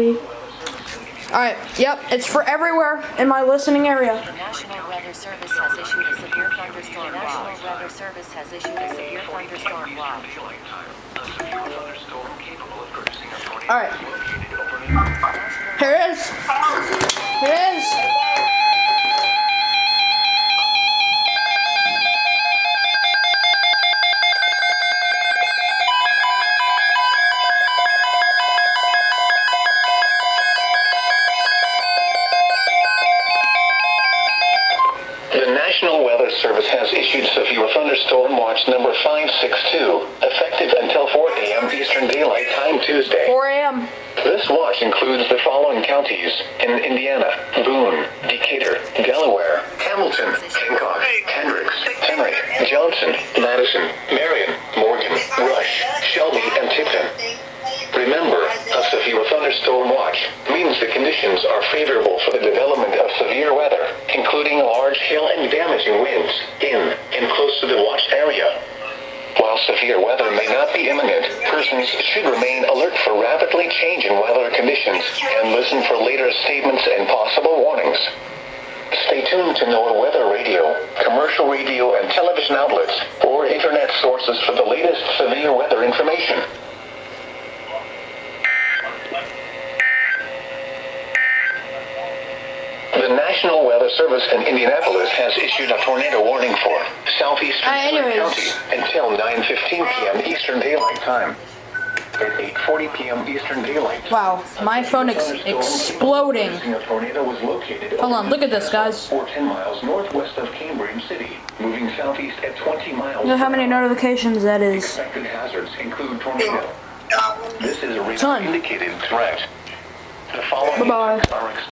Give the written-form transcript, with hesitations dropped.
Alright, yep, it's for everywhere in my listening area. The National Weather Service has issued a severe thunderstorm watch. National Weather Service has issued a severe thunderstorm watch. Alright. Here it is. Here it is. The National Weather Service has issued severe thunderstorm watch number 562, effective until 4 a.m. Eastern Daylight Time Tuesday. 4 a.m. This watch includes the following counties in Indiana: Boone, Decatur, Delaware, Hamilton, Hancock, Hendricks, Henry, Johnson, Madison, Marion, Morgan, Rush, Shelby, and Tipton. Remember, a severe thunderstorm watch means the conditions are favorable for the development of severe weather, including large hail and damaging winds in and close to the watched area. While severe weather may not be imminent, persons should remain alert for rapidly changing weather conditions and listen for later statements and possible warnings. Stay tuned to NOAA weather radio, commercial radio and television outlets, or internet sources for the latest severe weather information. The National Weather Service in Indianapolis has issued a tornado warning for southeastern County until 9:15 p.m. Eastern Daylight Time. At 8:40 p.m. Eastern Daylight Time. Wow, my phone exploding. A tornado was located. Hold on, look at this, guys. Or 10 miles northwest of Cambridge City, moving southeast at 20 miles. Look how many notifications that is. Expected hazards include tornado. This is a Ton. indicated threat. The following Bye-bye. are